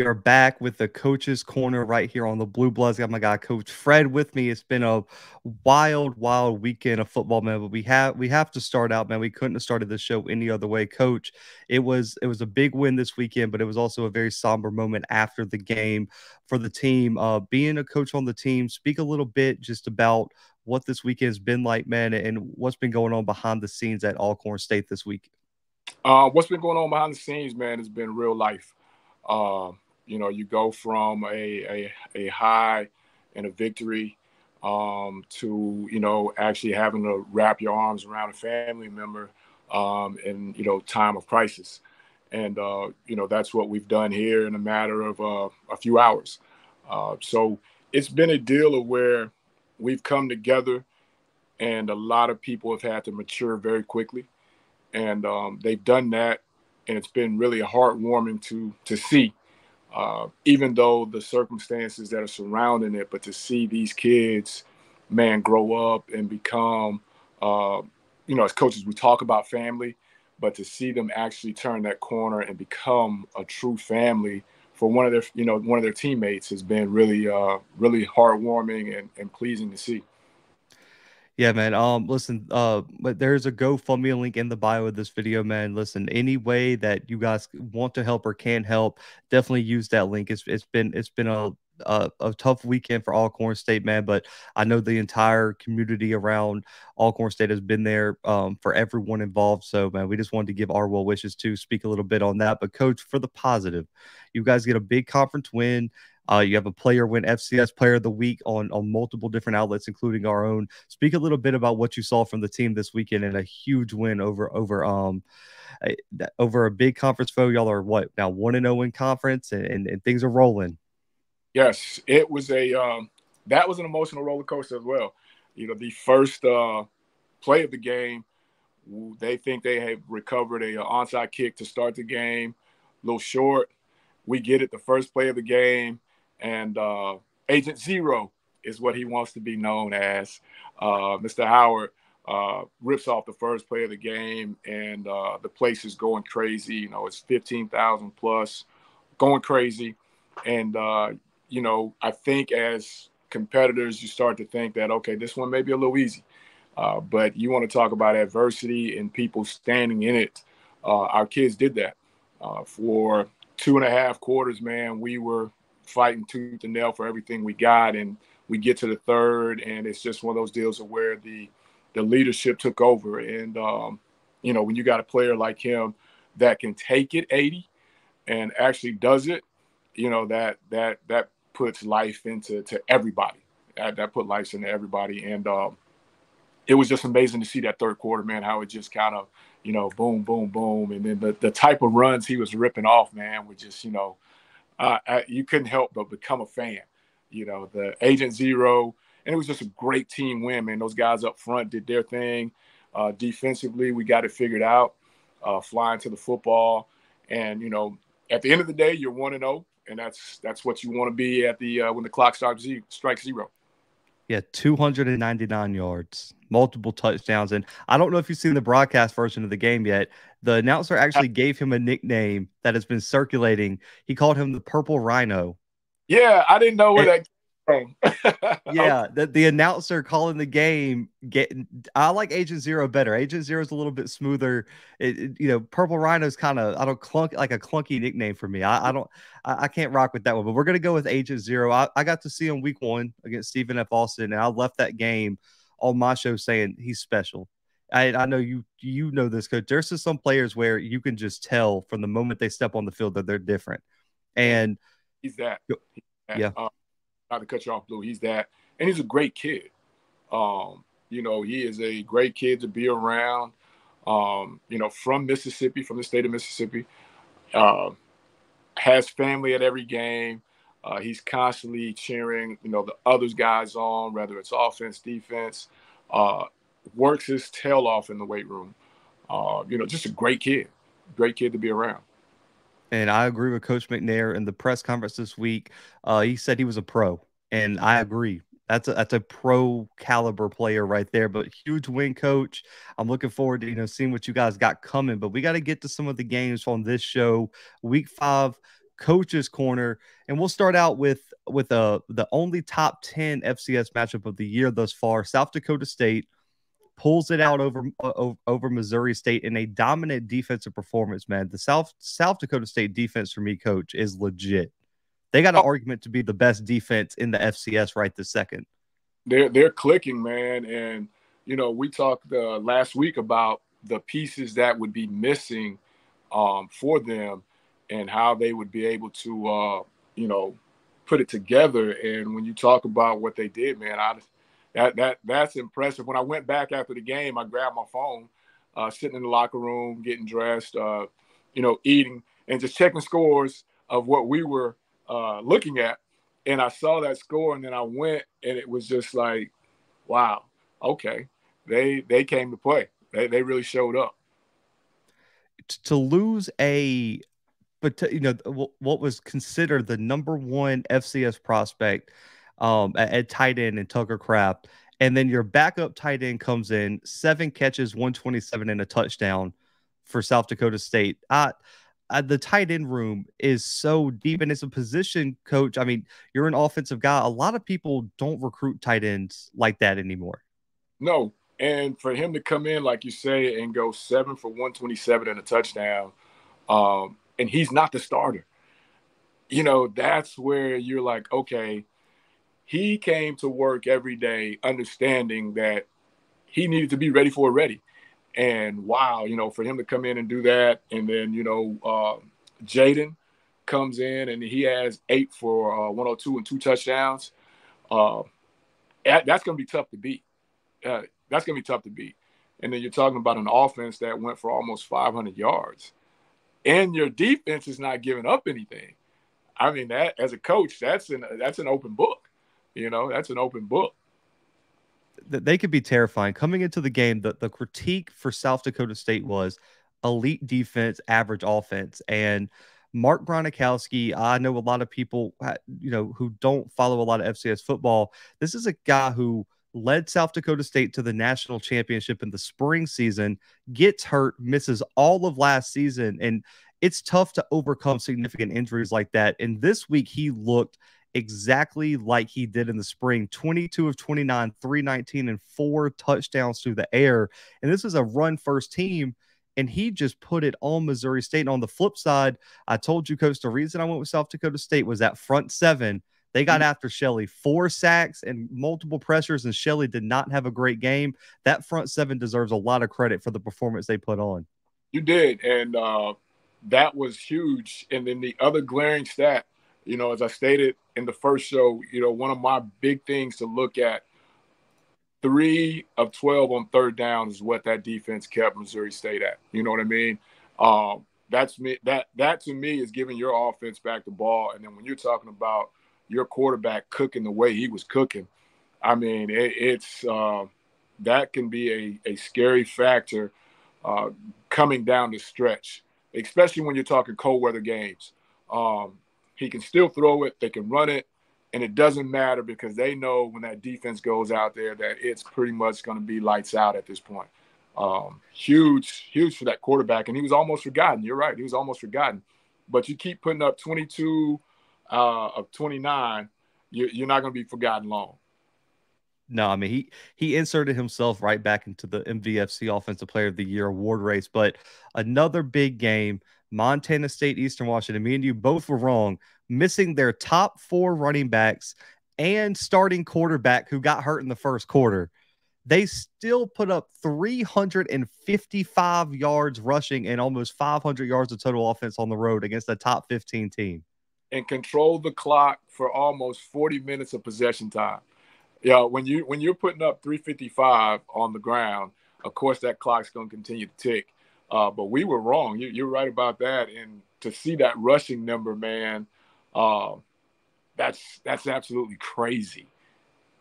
We are back with the coach's corner right here on the Blue Bloods. Got my guy Coach Fred with me. It's been a wild, wild weekend of football, man. But we have to start out, man. We couldn't have started the show any other way, Coach. It was a big win this weekend, but it was also a very somber moment after the game for the team. Being a coach on the team, speak a little bit just about what this weekend's been like, man, and what's been going on behind the scenes at Alcorn State this week. What's been going on behind the scenes, man, has been real life. Uh, you go from a high and a victory to, actually having to wrap your arms around a family member in, time of crisis. And, that's what we've done here in a matter of a few hours. So it's been a deal of where we've come together and a lot of people have had to mature very quickly. And they've done that, and it's been really heartwarming to see, even though the circumstances that are surrounding it, but to see these kids, man, grow up and become, as coaches, we talk about family, but to see them actually turn that corner and become a true family for one of their teammates has been really, really heartwarming and pleasing to see. Yeah, man. Listen, but there's a GoFundMe link in the bio of this video, man. Listen, any way that you guys want to help or can help, definitely use that link. It's been a tough weekend for Alcorn State, man, but I know the entire community around Alcorn State has been there for everyone involved. So, man, we just wanted to give our well wishes to speak a little bit on that. But, Coach, for the positive, you guys get a big conference win. You have a player win FCS Player of the Week on multiple different outlets, including our own. Speak a little bit about what you saw from the team this weekend and a huge win over a big conference foe. Y'all are what now 1-0 in conference, and things are rolling. Yes, it was that was an emotional roller coaster as well. The first play of the game, they think they have recovered a onside kick to start the game, a little short. We get it the first play of the game, and Agent Zero is what he wants to be known as. Mr. Howard rips off the first play of the game, and the place is going crazy. It's 15,000 plus, going crazy. And, I think as competitors, you start to think that, okay, this one may be a little easy. But you want to talk about adversity and people standing in it. Our kids did that for 2.5 quarters, man. We were fighting tooth and nail for everything we got, and we get to the third, and it's just one of those deals of where the leadership took over. And when you got a player like him that can take it 80 and actually does it, that puts life into everybody. That put life into everybody, and it was just amazing to see that third quarter, man, how it just kind of, boom, boom, boom. And then the type of runs he was ripping off, man, were just, you couldn't help but become a fan. The Agent Zero, and it was just a great team win, man. Those guys up front did their thing. Defensively, we got it figured out, flying to the football. And, at the end of the day, you're 1-0, and that's what you want to be at the when the clock strikes zero. Yeah, 299 yards, multiple touchdowns. And I don't know if you've seen the broadcast version of the game yet. The announcer actually gave him a nickname that has been circulating. He called him the Purple Rhino. Yeah, I didn't know where that came from. Yeah, the announcer calling the game. I like Agent Zero better. Agent Zero is a little bit smoother. Purple Rhino is kind of a clunky nickname for me. I can't rock with that one. But we're gonna go with Agent Zero. I got to see him week 1 against Stephen F. Austin, and I left that game on my show saying he's special. I know you know this, Coach. There's just some players where you can just tell from the moment they step on the field that they're different. And he's that. Yeah. Not to cut you off, Blue. He's that. And he's a great kid. He is a great kid to be around, from Mississippi, from the state of Mississippi. Has family at every game. He's constantly cheering, the other guys on, whether it's offense, defense. Works his tail off in the weight room. Just a great kid to be around. And I agree with Coach McNair in the press conference this week. He said he was a pro, and I agree. That's a pro caliber player right there. But huge win, Coach. I'm looking forward to seeing what you guys got coming. But we got to get to some of the games on this show. Week 5 Coach's Corner, and we'll start out with the only top 10 FCS matchup of the year thus far. South Dakota State pulls it out over Missouri State in a dominant defensive performance, man. The South Dakota State defense for me, Coach, is legit. They got an argument to be the best defense in the FCS right this second. They're clicking, man. And, we talked last week about the pieces that would be missing for them and how they would be able to, put it together. And when you talk about what they did, man, that's impressive. When I went back after the game, I grabbed my phone, sitting in the locker room, getting dressed, eating, and just checking scores of what we were looking at. And I saw that score, and then I went, and it was just like, wow, okay, they came to play. They really showed up. To lose what was considered the number one FCS prospect at tight end in Tucker Kraft, and then your backup tight end comes in, 7 catches, 127 and a touchdown for South Dakota State. The tight end room is so deep, and it's a position, Coach. I mean, you're an offensive guy. A lot of people don't recruit tight ends like that anymore. No, and for him to come in, like you say, and go 7 for 127 and a touchdown, and he's not the starter. That's where you're like, okay, he came to work every day understanding that he needed to be ready for it ready. And wow, for him to come in and do that. And then, Jaden comes in and he has 8 for 102 and 2 touchdowns. That's going to be tough to beat. That's going to be tough to beat. And then you're talking about an offense that went for almost 500 yards. And your defense is not giving up anything. I mean, that as a coach, that's an open book. That's an open book. They could be terrifying. Coming into the game, the critique for South Dakota State was elite defense, average offense. And Mark Gronkowski, I know a lot of people, who don't follow a lot of FCS football. This is a guy who led South Dakota State to the national championship in the spring season, gets hurt, misses all of last season. And it's tough to overcome significant injuries like that. And this week he looked exactly like he did in the spring. 22 of 29, 319 and 4 touchdowns through the air. And this is a run first team, and he just put it on Missouri State. And on the flip side, I told you, Coach, the reason I went with South Dakota State was that front 7. They got after Shelley, 4 sacks and multiple pressures, and Shelley did not have a great game. That front 7 deserves a lot of credit for the performance they put on. You did, and that was huge. And then the other glaring stat, as I stated in the first show, one of my big things to look at, 3 of 12 on third down is what that defense kept Missouri State at. You know what I mean? That's me. That to me is giving your offense back the ball. And then when you're talking about your quarterback cooking the way he was cooking, I mean, it's that can be a scary factor coming down the stretch, especially when you're talking cold weather games. He can still throw it. They can run it. And it doesn't matter because they know when that defense goes out there that it's pretty much going to be lights out at this point. Huge for that quarterback. And he was almost forgotten. You're right. He was almost forgotten. But you keep putting up 22 of 29, you're not going to be forgotten long. No, I mean, he inserted himself right back into the MVFC Offensive Player of the Year award race. But another big game, Montana State, Eastern Washington. Me and you both were wrong, missing their top 4 running backs and starting quarterback who got hurt in the first quarter. They still put up 355 yards rushing and almost 500 yards of total offense on the road against a top 15 team. And control the clock for almost 40 minutes of possession time. Yeah, when you're putting up 355 on the ground, of course that clock's going to continue to tick. But we were wrong. You're right about that. And to see that rushing number, man, that's absolutely crazy.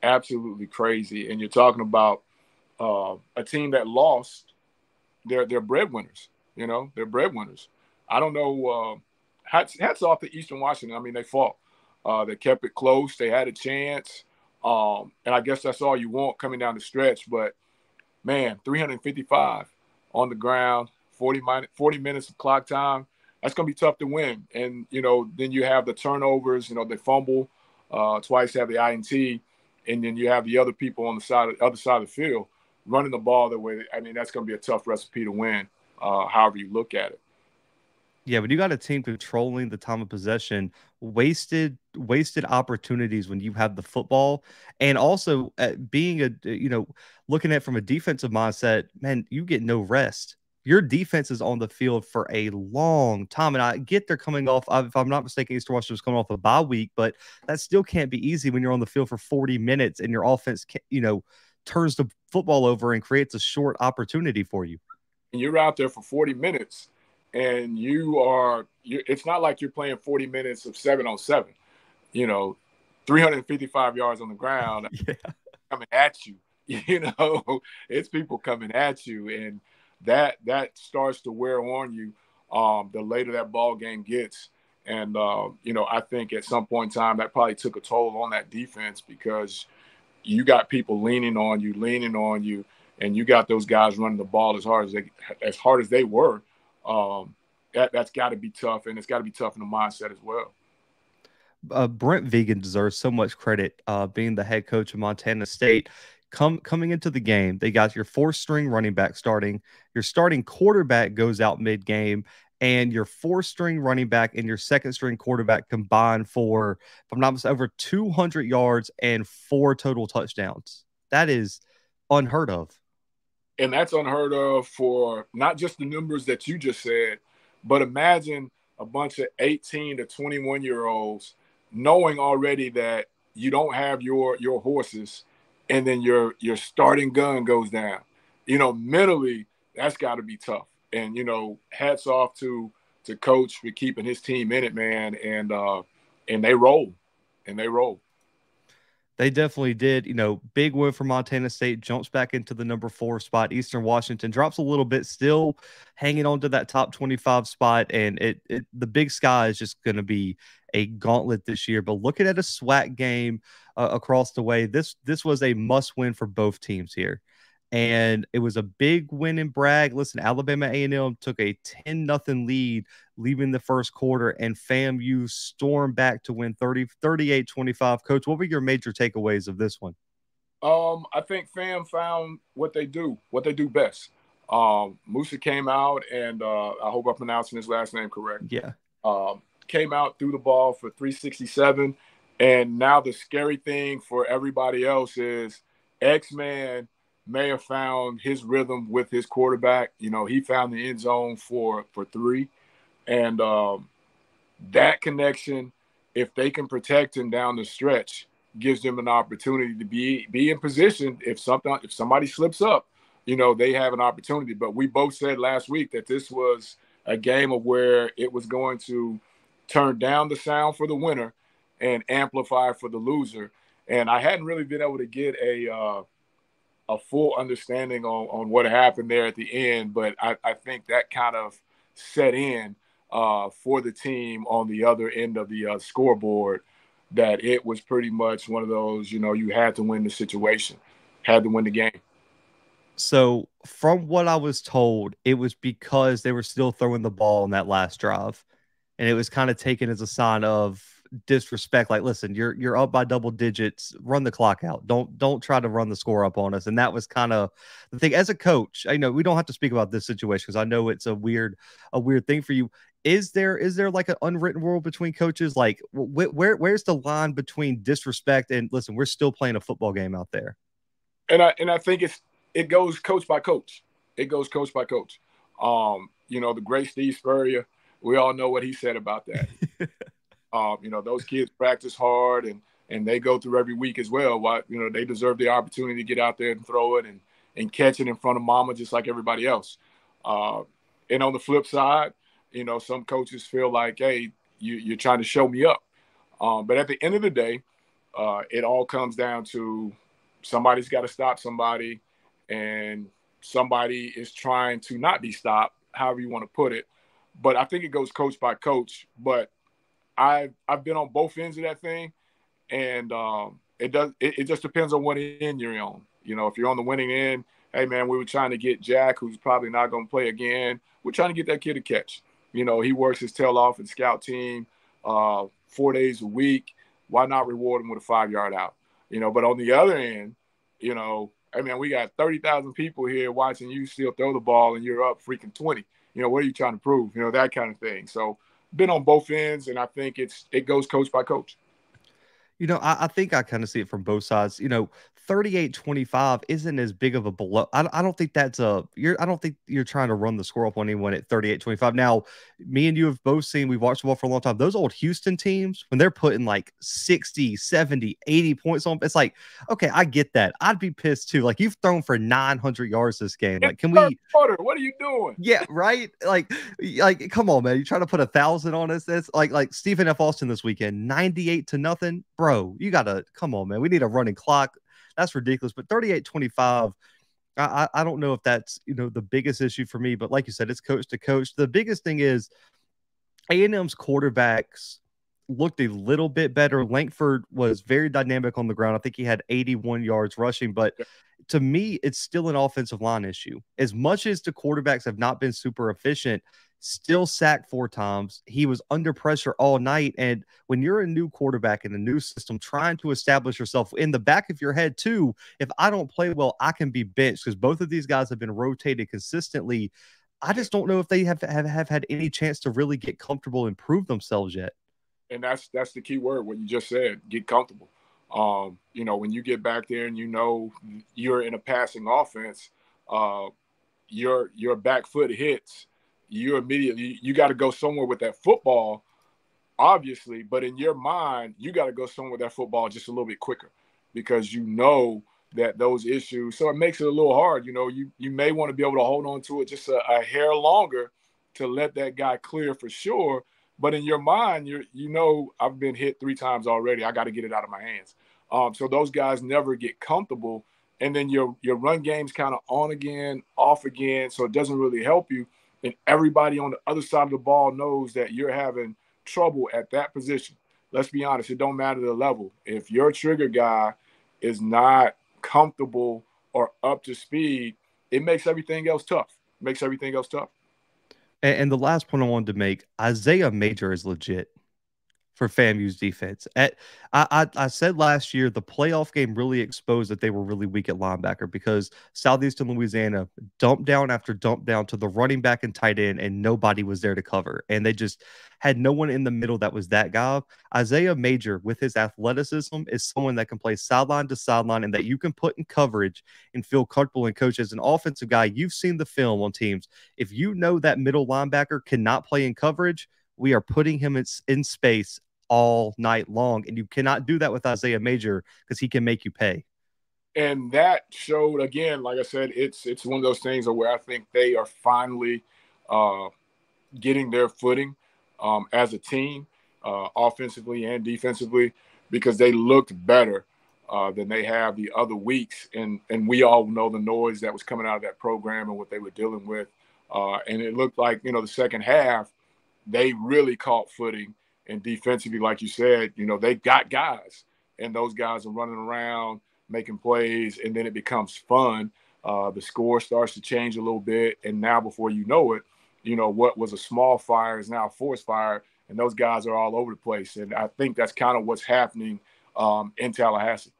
Absolutely crazy. And you're talking about a team that lost their breadwinners. They're breadwinners. I don't know. Hats off to Eastern Washington. I mean, they fought. They kept it close. They had a chance. And I guess that's all you want coming down the stretch. But, man, 355 on the ground, 40 minutes of clock time. that's going to be tough to win. And, then you have the turnovers, the fumble, twice have the INT, and then you have the other people on the other side of the field running the ball that way. I mean, that's going to be a tough recipe to win, however you look at it. Yeah, when you got a team controlling the time of possession, wasted opportunities when you have the football, and also being looking at it from a defensive mindset, man, you get no rest. Your defense is on the field for a long time, and I get they're coming off. If I'm not mistaken, Eastern Washington was coming off a bye week, but that still can't be easy when you're on the field for 40 minutes and your offense, turns the football over and creates a short opportunity for you. And you're out there for 40 minutes. And it's not like you're playing 40 minutes of 7-on-7, 355 yards on the ground coming at you, it's people coming at you. And that starts to wear on you the later that ball game gets. And, I think at some point in time that probably took a toll on that defense because you got people leaning on you, and you got those guys running the ball as hard as they were. That's got to be tough, and it's got to be tough in the mindset as well. Brent Vegan deserves so much credit being the head coach of Montana State. Coming into the game, they got your 4th-string running back starting. Your starting quarterback goes out mid-game, and your 4th-string running back and your 2nd-string quarterback combined for, if I'm not mistaken, over 200 yards and 4 total touchdowns. That is unheard of. And that's unheard of for not just the numbers that you just said, but imagine a bunch of 18 to 21-year-olds knowing already that you don't have your horses, and then your starting gun goes down. Mentally, that's got to be tough. And, hats off to Coach for keeping his team in it, man. And they roll. They definitely did. Big win for Montana State, jumps back into the number 4 spot. Eastern Washington drops a little bit, still hanging on to that top 25 spot. And the Big Sky is just going to be a gauntlet this year. But looking at a SWAC game across the way, this was a must win for both teams here. And it was a big win in Bragg. Listen, Alabama A&M took a 10-0 lead leaving the first quarter, and FAMU stormed back to win 38-25. Coach, what were your major takeaways of this one? I think FAM found what they do best. Musa came out, and I hope I'm pronouncing his last name correct. Yeah. Came out, threw the ball for 367. And now the scary thing for everybody else is X-Man may have found his rhythm with his quarterback. He found the end zone for 3. And that connection, if they can protect him down the stretch, gives them an opportunity to be in position. If somebody slips up, they have an opportunity. But we both said last week that this was a game of where it was going to turn down the sound for the winner and amplify for the loser. And I hadn't really been able to get a full understanding on what happened there at the end, but I think that kind of set in for the team on the other end of the scoreboard, that it was pretty much one of those, you had to win the situation, had to win the game. So from what I was told, it was because they were still throwing the ball on that last drive, and it was kind of taken as a sign of disrespect. Like, listen, you're up by double digits, run the clock out. Don't try to run the score up on us. And that was kind of the thing. As a coach, I know we don't have to speak about this situation because I know it's a weird thing for you. Is there like an unwritten rule between coaches? Like, where's the line between disrespect and, listen, we're still playing a football game out there? And I think it goes coach by coach. It goes coach by coach. The great Steve Spurrier, we all know what he said about that. Those kids practice hard and they go through every week as well. They deserve the opportunity to get out there and throw it and catch it in front of mama, just like everybody else. And on the flip side, some coaches feel like, hey, you're trying to show me up. But at the end of the day, it all comes down to somebody's got to stop somebody, and somebody is trying to not be stopped, however you want to put it. But I think it goes coach by coach. But I've been on both ends of that thing, and it just depends on what end you're on. If you're on the winning end, hey man, we were trying to get Jack, who's probably not going to play again. We're trying to get that kid a catch. You know, he works his tail off in scout team 4 days a week. Why not reward him with a 5-yard out? You know, but on the other end, you know, I mean, we got 30,000 people here watching you still throw the ball and you're up freaking 20. You know, what are you trying to prove? You know, that kind of thing. So been on both ends, and I think it goes coach by coach. You know, I think I kind of see it from both sides. You know, 38-25 isn't as big of a blow. I don't think that's I don't think you're trying to run the score up on anyone at 38-25. Now, me and you have both seen, we've watched football for a long time. Those old Houston teams, when they're putting like 60, 70, 80 points on, it's like, okay, I get that. I'd be pissed too. Like, you've thrown for 900 yards this game. Like, can we quarter, what are you doing? Yeah, right. Like, come on, man. You trying to put 1,000 on us? That's like Stephen F. Austin this weekend, 98-0. Bro, you gotta come on, man. We need a running clock. That's ridiculous. But 38-25, I don't know if that's, you know, the biggest issue for me. But like you said, it's coach to coach. The biggest thing is A&M's quarterbacks looked a little bit better. Langford was very dynamic on the ground. I think he had 81 yards rushing, but to me, it's still an offensive line issue. As much as the quarterbacks have not been super efficient, still sacked 4 times. He was under pressure all night. And when you're a new quarterback in a new system, trying to establish yourself in the back of your head too, if I don't play well, I can be benched, because both of these guys have been rotated consistently. I just don't know if they have had any chance to really get comfortable and prove themselves yet. And that's the key word, what you just said, get comfortable. You know, when you get back there and you know you're in a passing offense, your back foot hits, you immediately, you got to go somewhere with that football, obviously, but in your mind, you got to go somewhere with that football just a little bit quicker, because you know that those issues, so it makes it a little hard. You know, you may want to be able to hold on to it just a hair longer to let that guy clear for sure. But in your mind, you know, I've been hit 3 times already. I got to get it out of my hands. So those guys never get comfortable. And then your run game's kind of on again, off again. So it doesn't really help you. And everybody on the other side of the ball knows that you're having trouble at that position. Let's be honest. It don't matter the level. If your trigger guy is not comfortable or up to speed, it makes everything else tough. And the last point I wanted to make, Isaiah Major is legit for FAMU's defense. I said last year the playoff game really exposed that they were really weak at linebacker, because Southeastern Louisiana dumped down after dump down to the running back and tight end, and nobody was there to cover. And they just had no one in the middle that was that guy. Isaiah Major, with his athleticism, is someone that can play sideline to sideline and that you can put in coverage and feel comfortable in. Coach, as an offensive guy, you've seen the film on teams. If you know that middle linebacker cannot play in coverage, we are putting him in space all night long. And you cannot do that with Isaiah Major, because he can make you pay. And that showed, again, like I said, it's one of those things where I think they are finally getting their footing as a team, offensively and defensively, because they looked better than they have the other weeks. And we all know the noise that was coming out of that program and what they were dealing with. And it looked like, you know, the second half, they really caught footing. And defensively, like you said, you know, they got guys, and those guys are running around, making plays, and then it becomes fun. The score starts to change a little bit, and now before you know it, you know, what was a small fire is now a forest fire, and those guys are all over the place. And I think that's kind of what's happening in Tallahassee.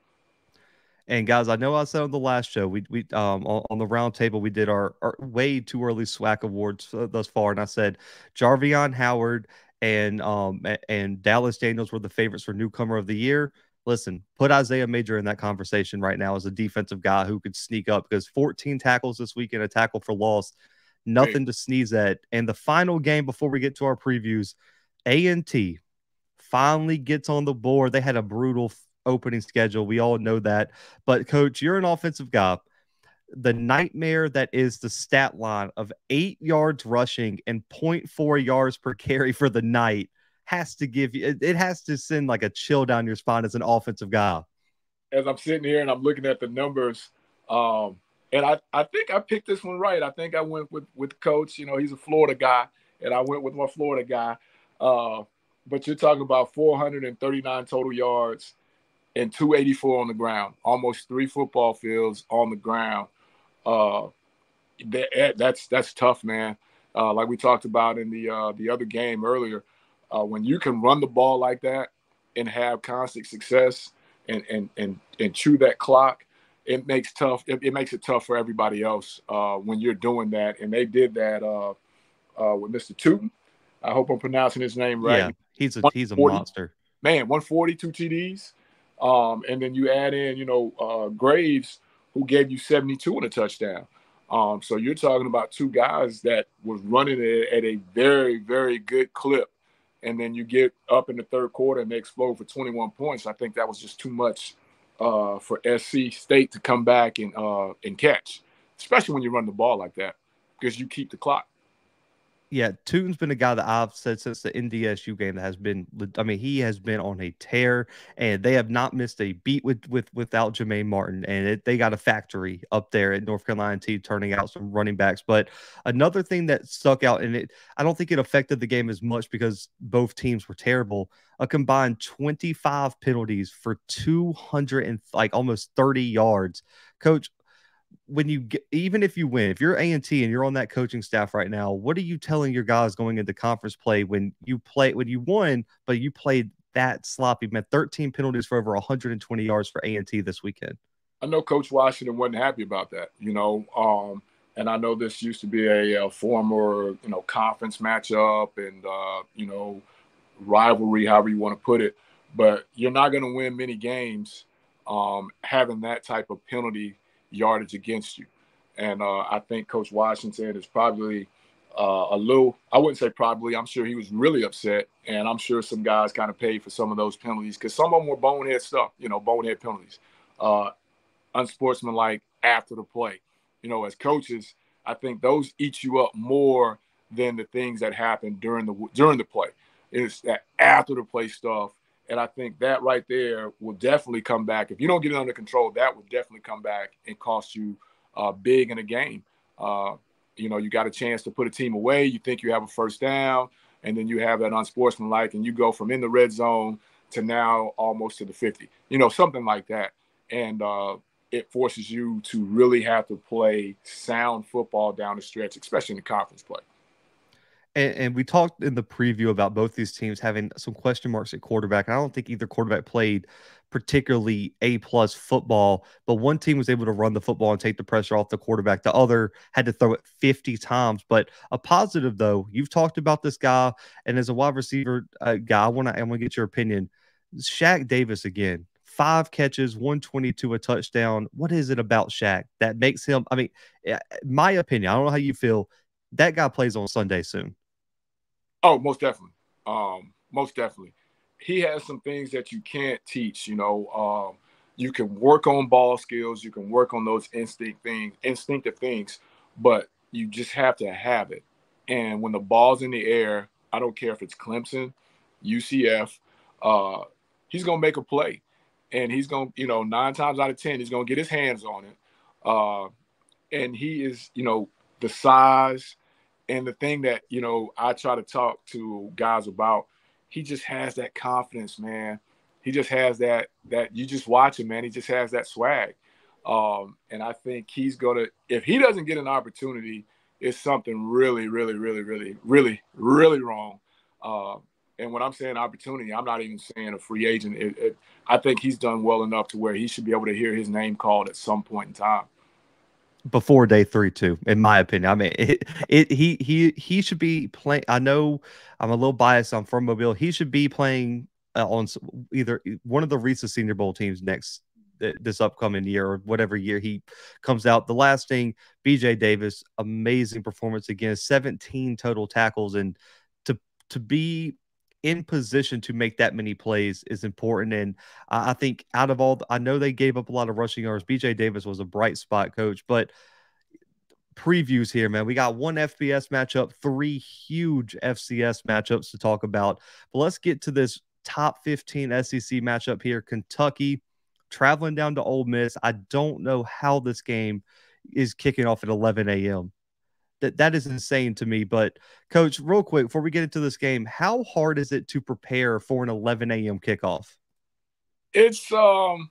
And guys, I know I said on the last show, we on the round table, we did our way too early SWAC awards thus far, and I said Jarvion Howard and Dallas Daniels were the favorites for newcomer of the year. Listen, put Isaiah Major in that conversation right now as a defensive guy who could sneak up, because 14 tackles this week and a tackle for loss, nothing to sneeze at. And the final game before we get to our previews, A&T finally gets on the board. They had a brutal opening schedule. We all know that. But, Coach, you're an offensive guy. The nightmare that is the stat line of 8 yards rushing and 0.4 yards per carry for the night has to give you, it has to send like a chill down your spine as an offensive guy. As I'm sitting here and I'm looking at the numbers, and I think I picked this one right. I think I went with Coach. You know, he's a Florida guy, and I went with my Florida guy. But you're talking about 439 total yards and 284 on the ground, almost 3 football fields on the ground. That's tough, man. like we talked about in the other game earlier, when you can run the ball like that and have constant success and chew that clock, it makes it tough for everybody else when you're doing that. And they did that with Mr. Tootin. I hope I'm pronouncing his name right. Yeah, he's a monster. Man, 142 TDs. And then you add in, Graves, who gave you 72 and a touchdown. So you're talking about two guys that was running it at a very, very good clip. And then you get up in the third quarter and they explode for 21 points. I think that was just too much for SC State to come back and catch, especially when you run the ball like that, because you keep the clock. Yeah, Tootin's been a guy that I've said since the NDSU game that has been. I mean, he has been on a tear, and they have not missed a beat without Jermaine Martin. And they got a factory up there at North Carolina T turning out some running backs. But another thing that stuck out, and I don't think it affected the game as much because both teams were terrible. A combined 25 penalties for 200 and like almost 30 yards. Coach, when you get, even if you win, if you're A&T and you're on that coaching staff right now, what are you telling your guys going into conference play when you won, but you played that sloppy? Man, 13 penalties for over 120 yards for A&T this weekend. I know Coach Washington wasn't happy about that, and I know this used to be a former, conference matchup and, rivalry, however you want to put it, but you're not going to win many games having that type of penalty yardage against you. And I think Coach Washington is probably a little, I wouldn't say probably, I'm sure he was really upset. And I'm sure some guys kind of paid for some of those penalties because some of them were bonehead stuff, bonehead penalties, unsportsmanlike after the play. As coaches, I think those eat you up more than the things that happen during the play. It's that after the play stuff. And I think that right there will definitely come back. If you don't get it under control, that will definitely come back and cost you big in a game. You got a chance to put a team away. You think you have a first down, and then you have that unsportsmanlike, and you go from in the red zone to now almost to the 50, something like that. And it forces you to really have to play sound football down the stretch, especially in the conference play. And we talked in the preview about both these teams having some question marks at quarterback. I don't think either quarterback played particularly A-plus football, but one team was able to run the football and take the pressure off the quarterback. The other had to throw it 50 times. But a positive, though, you've talked about this guy, and as a wide receiver guy, I want to get your opinion. Shaq Davis again. 5 catches, 122, a touchdown. What is it about Shaq that makes him? I mean, my opinion, I don't know how you feel. That guy plays on Sunday soon. Oh, most definitely. Most definitely. He has some things that you can't teach, you can work on ball skills. You can work on those instinctive things, but you just have to have it. And when the ball's in the air, I don't care if it's Clemson, UCF, he's going to make a play. And he's going to, 9 times out of 10, he's going to get his hands on it. And he is, the size. And the thing that, I try to talk to guys about, he just has that confidence, man. He just has that you just watch him, man. He just has that swag. And I think he's going to, if he doesn't get an opportunity, it's something really, really, really, really, really, really wrong. And when I'm saying opportunity, I'm not even saying a free agent. I think he's done well enough to where he should be able to hear his name called at some point in time. Before day 3 too, in my opinion. I mean, he should be playing. I know I'm a little biased. I'm from Mobile. He should be playing on either one of the Reese's Senior Bowl teams this upcoming year or whatever year he comes out. The last thing, BJ Davis, amazing performance again, 17 total tackles, and to be in position to make that many plays is important. And I think out of all, I know they gave up a lot of rushing yards. BJ Davis was a bright spot, Coach, but previews here, man. We got 1 FBS matchup, 3 huge FCS matchups to talk about. But let's get to this top 15 SEC matchup here. Kentucky traveling down to Ole Miss. I don't know how this game is kicking off at 11 a.m. That is insane to me. But, Coach, real quick, before we get into this game, how hard is it to prepare for an 11 a.m. kickoff? It's, with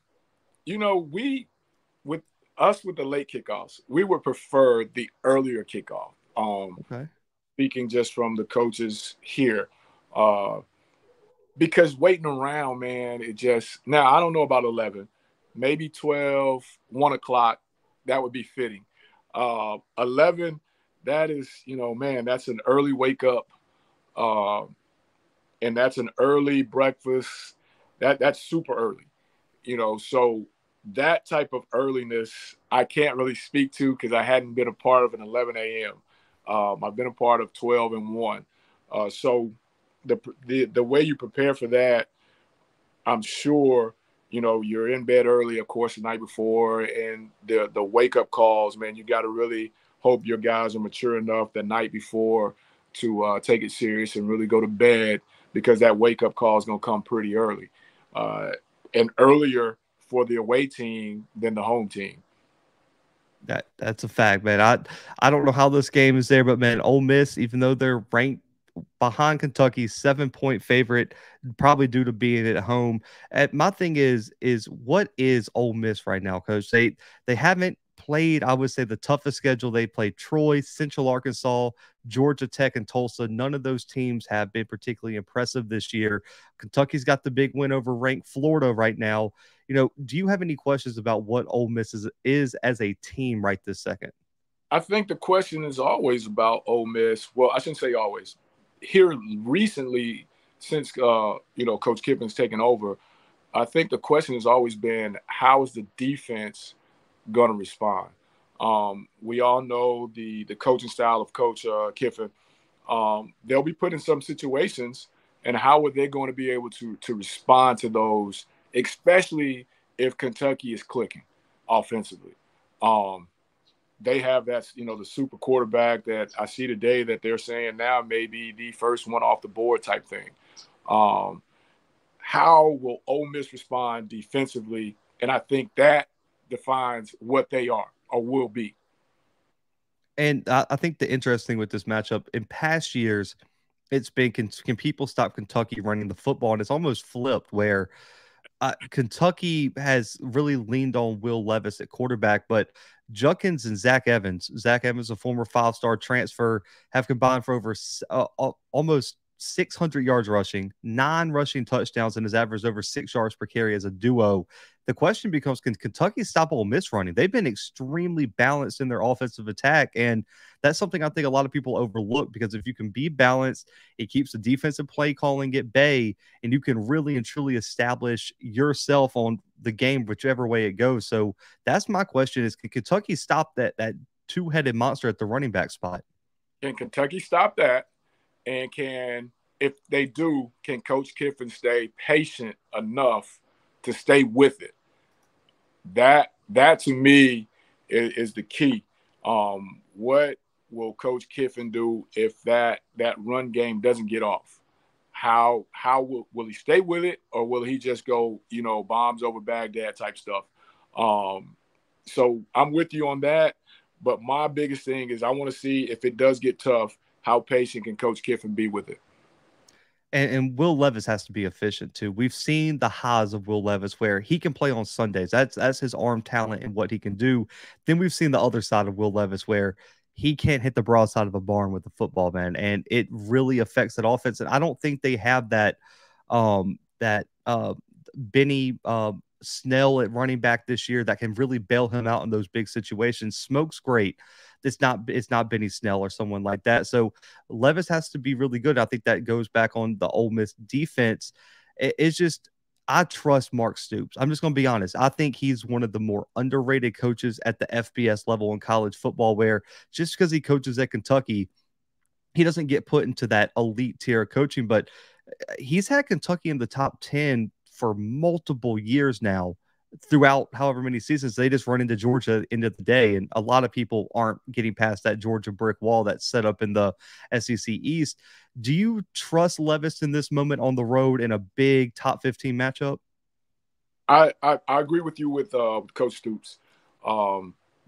the late kickoffs, we would prefer the earlier kickoff. Okay. speaking just from the coaches here. Because waiting around, man, it just – now, I don't know about 11. Maybe 12, 1 o'clock, that would be fitting. 11, that is, man, that's an early wake up. And that's an early breakfast. That's super early, So that type of earliness I can't really speak to because I hadn't been a part of an 11 a.m. I've been a part of 12 and 1. So the way you prepare for that, I'm sure, you're in bed early, of course, the night before, and the wake-up calls, man, you got to really hope your guys are mature enough the night before to take it serious and really go to bed because that wake-up call is going to come pretty early and earlier for the away team than the home team. That's a fact, man. I don't know how this game is there, but man, Ole Miss, even though they're ranked behind Kentucky, 7-point favorite, probably due to being at home. My thing is what is Ole Miss right now, Coach? They haven't played, I would say, the toughest schedule. They played Troy, Central Arkansas, Georgia Tech, and Tulsa. None of those teams have been particularly impressive this year. Kentucky's got the big win over ranked Florida right now. Do you have any questions about what Ole Miss is as a team right this second? I think the question is always about Ole Miss. Well, I shouldn't say always. Here recently, since Coach Kiffin's taken over, I think the question has always been, how is the defense going to respond? We all know the coaching style of Coach Kiffin. They'll be put in some situations, and how are they going to be able to respond to those, especially if Kentucky is clicking offensively? They have that, the super quarterback that I see today that they're saying now may be the first one off the board type thing. How will Ole Miss respond defensively? And I think that defines what they are or will be. And I think the interesting with this matchup in past years, it's been can people stop Kentucky running the football? And it's almost flipped where Kentucky has really leaned on Will Levis at quarterback, but Judkins and Zach Evans, a former 5-star transfer, have combined for over almost 600 yards rushing, 9 rushing touchdowns, and has averaged over 6 yards per carry as a duo. The question becomes, can Kentucky stop Ole Miss running? They've been extremely balanced in their offensive attack, and that's something I think a lot of people overlook because if you can be balanced, it keeps the defensive play calling at bay, and you can really and truly establish yourself on the game whichever way it goes. So that's my question is, can Kentucky stop that two-headed monster at the running back spot? Can Kentucky stop that? And if they do, can Coach Kiffin stay patient enough to stay with it? That to me is the key. What will Coach Kiffin do if that run game doesn't get off? How will he stay with it, or will he just go, bombs over Baghdad type stuff? So I'm with you on that. But my biggest thing is I want to see if it does get tough, how patient can Coach Kiffin be with it? And Will Levis has to be efficient too. We've seen the highs of Will Levis where he can play on Sundays. That's his arm talent and what he can do. Then we've seen the other side of Will Levis where he can't hit the broadside of a barn with the football, man, and it really affects that offense. And I don't think they have that Benny Snell at running back this year that can really bail him out in those big situations. Smoke's great. It's not Benny Snell or someone like that. So Levis has to be really good. I think that goes back on the Ole Miss defense. It's just, I trust Mark Stoops. I'm just going to be honest. I think he's one of the more underrated coaches at the FBS level in college football, where just because he coaches at Kentucky, he doesn't get put into that elite tier of coaching, but he's had Kentucky in the top 10 for multiple years now. Throughout however many seasons, they just run into Georgia at the end of the day. And a lot of people aren't getting past that Georgia brick wall that's set up in the SEC East. Do you trust Levis in this moment on the road in a big top 15 matchup? I agree with you with Coach Stoops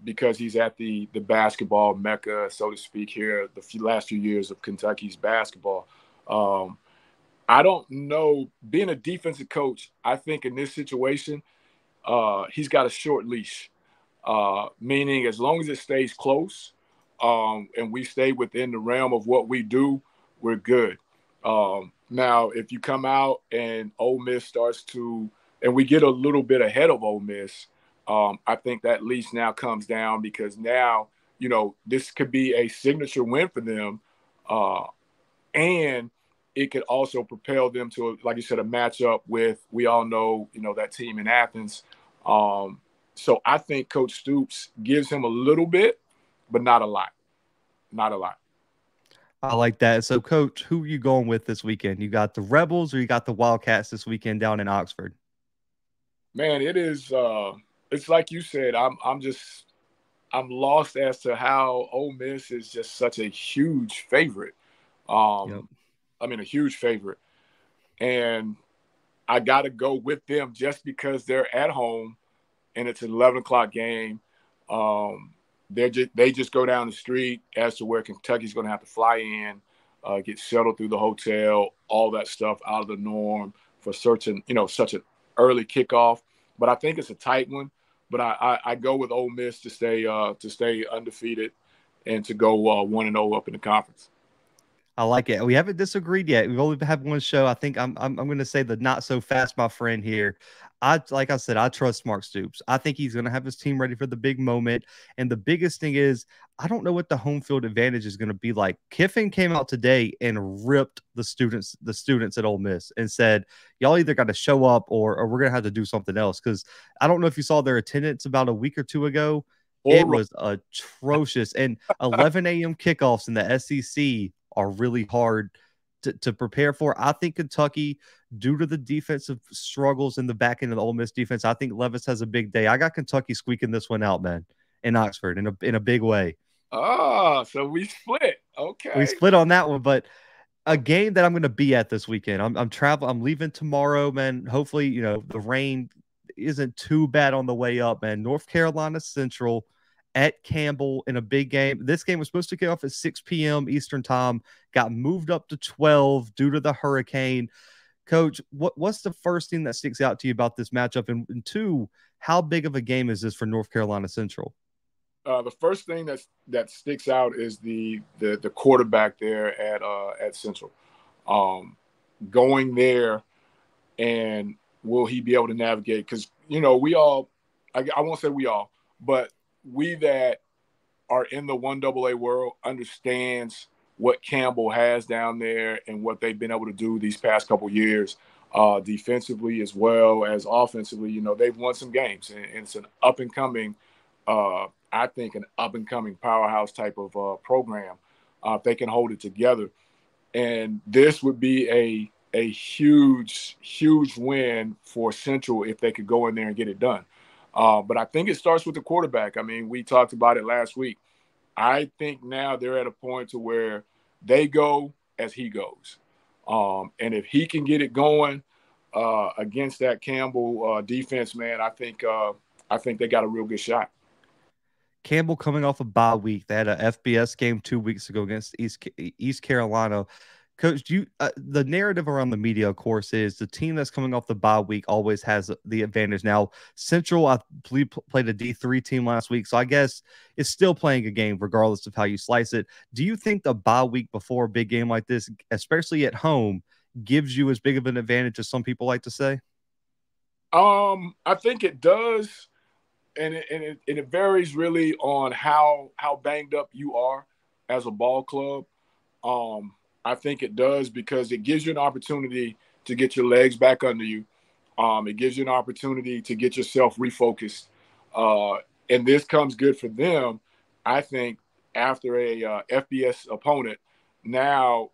because he's at the basketball mecca, so to speak, here the last few years of Kentucky's basketball. I don't know. Being a defensive coach, I think in this situation, he's got a short leash, meaning as long as it stays close, and we stay within the realm of what we do, we're good. Now, if you come out and Ole Miss starts to, and we get a little bit ahead of Ole Miss, I think that leash now comes down, because now, this could be a signature win for them. And it could also propel them to, like you said, a matchup with, we all know, that team in Athens. So I think Coach Stoops gives him a little bit, but not a lot. Not a lot. I like that. So, Coach, who are you going with this weekend? You got the Rebels or you got the Wildcats this weekend down in Oxford? Man, it is. It's like you said. I'm lost as to how Ole Miss is just such a huge favorite. Yep. I mean, a huge favorite, and I got to go with them just because they're at home and it's an 11 o'clock game. They just go down the street as to where Kentucky's going to have to fly in, get shuttled through the hotel, all that stuff out of the norm for such an early kickoff. But I think it's a tight one. But I go with Ole Miss to stay undefeated and to go 1-0 up in the conference. I like it. We haven't disagreed yet. We've only had one show. I think I'm going to say the not so fast, my friend here. Like I said, I trust Mark Stoops. I think he's going to have his team ready for the big moment. And the biggest thing is, I don't know what the home field advantage is going to be like. Kiffin came out today and ripped the students at Ole Miss and said, y'all either got to show up or we're going to have to do something else. Because I don't know if you saw their attendance about a week or two ago. It was atrocious. And 11 a.m. kickoffs in the SEC are really hard to prepare for. I think Kentucky, due to the defensive struggles in the back end of the Ole Miss defense, I think Levis has a big day. I got Kentucky squeaking this one out, man, in Oxford in a big way. Oh, so we split. Okay. We split on that one, but a game that I'm going to be at this weekend. I'm traveling. I'm leaving tomorrow, man. Hopefully, the rain isn't too bad on the way up, man. North Carolina Central at Campbell in a big game. This game was supposed to kick off at 6 p.m. Eastern time, got moved up to 12 due to the hurricane. Coach, what's the first thing that sticks out to you about this matchup? And two, how big of a game is this for North Carolina Central? The first thing that sticks out is the quarterback there at Central. Going there, and will he be able to navigate? Because, we all, I won't say we all, but we that are in the 1AA world understands what Campbell has down there and what they've been able to do these past couple years, defensively as well as offensively. They've won some games, and it's an up-and-coming, I think, an up-and-coming powerhouse type of program. If they can hold it together. And this would be a huge, huge win for Central if they could go in there and get it done. But I think it starts with the quarterback. I mean, we talked about it last week. I think now they're at a point to where they go as he goes. And if he can get it going against that Campbell defense, man, I think they got a real good shot. Campbell coming off a bye week. They had a FBS game 2 weeks ago against East Carolina. Coach, the narrative around the media, of course, is the team that's coming off the bye week always has the advantage. Now, Central, I believe, played a D3 team last week, so I guess it's still playing a game regardless of how you slice it. Do you think the bye week before a big game like this, especially at home, gives you as big of an advantage as some people like to say? I think it does, and it varies really on how banged up you are as a ball club. I think it does because it gives you an opportunity to get your legs back under you. It gives you an opportunity to get yourself refocused. And this comes good for them, I think, after a FBS opponent. Now,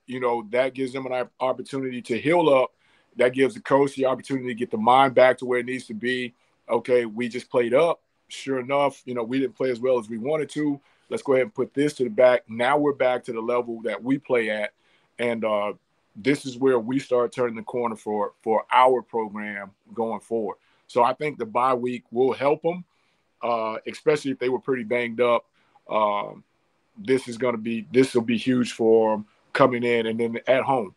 that gives them an opportunity to heal up. That gives the coach the opportunity to get the mind back to where it needs to be. Okay, we just played up. Sure enough, we didn't play as well as we wanted to. Let's go ahead and put this to the back. Now we're back to the level that we play at. And this is where we start turning the corner for our program going forward. So I think the bye week will help them, especially if they were pretty banged up. This will be huge for them coming in and then at home.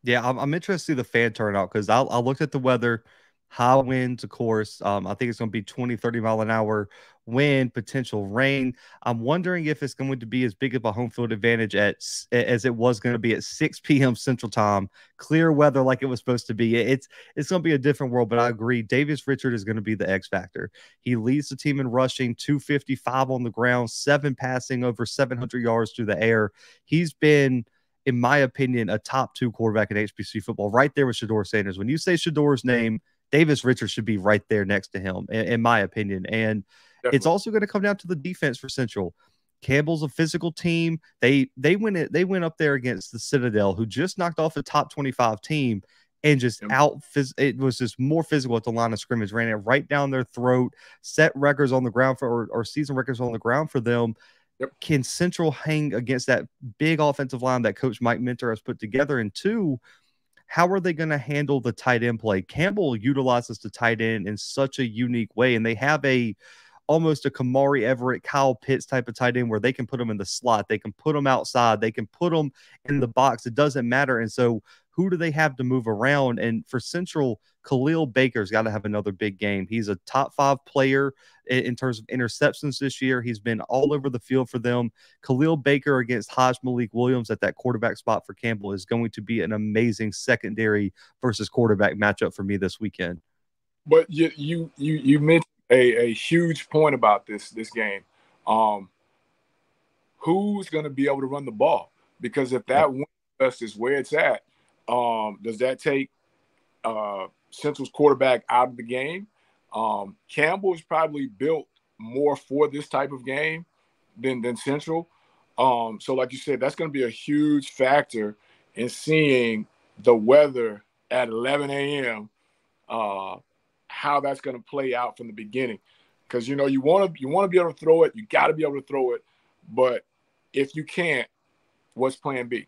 Yeah, I'm interested to see the fan turnout because I looked at the weather. high winds, of course. I think it's going to be 20, 30 mile an hour wind, potential rain. I'm wondering if it's going to be as big of a home field advantage as it was going to be at 6 p.m. Central Time. Clear weather like it was supposed to be. It's going to be a different world, but I agree. Davis Richard is going to be the X factor. He leads the team in rushing, 255 on the ground, 7 passing, over 700 yards through the air. He's been, in my opinion, a top 2 quarterback in HBC football, right there with Shedeur Sanders. When you say Shedor's name, Davis Richards should be right there next to him, in my opinion. And Definitely. it's also going to come down to the defense for Central. Campbell's a physical team. They went up there against the Citadel, who just knocked off a top 25 team, and just it was just more physical at the line of scrimmage, ran it right down their throat, set records on the ground or season records on the ground for them. Yep. Can Central hang against that big offensive line that Coach Mike Minter has put together? And 2, how are they going to handle the tight end play? Campbell utilizes the tight end in such a unique way, and they have almost a Kamari Everett, Kyle Pitts type of tight end where they can put them in the slot, they can put them outside, they can put them in the box. It doesn't matter. And so who do they have to move around? And for Central, Khalil Baker's got to have another big game. He's a top 5 player in terms of interceptions this year. He's been all over the field for them. Khalil Baker against Hajj Malik Williams at that quarterback spot for Campbell is going to be an amazing secondary versus quarterback matchup for me this weekend. But you mentioned a huge point about this game. Who's going to be able to run the ball? Because if that wind gust is where it's at, does that take Central's quarterback out of the game? Campbell is probably built more for this type of game than Central. So like you said, that's going to be a huge factor in seeing the weather at 11 a.m., how that's going to play out from the beginning. Because, you want to be able to throw it. You got to be able to throw it. But if you can't, what's plan B?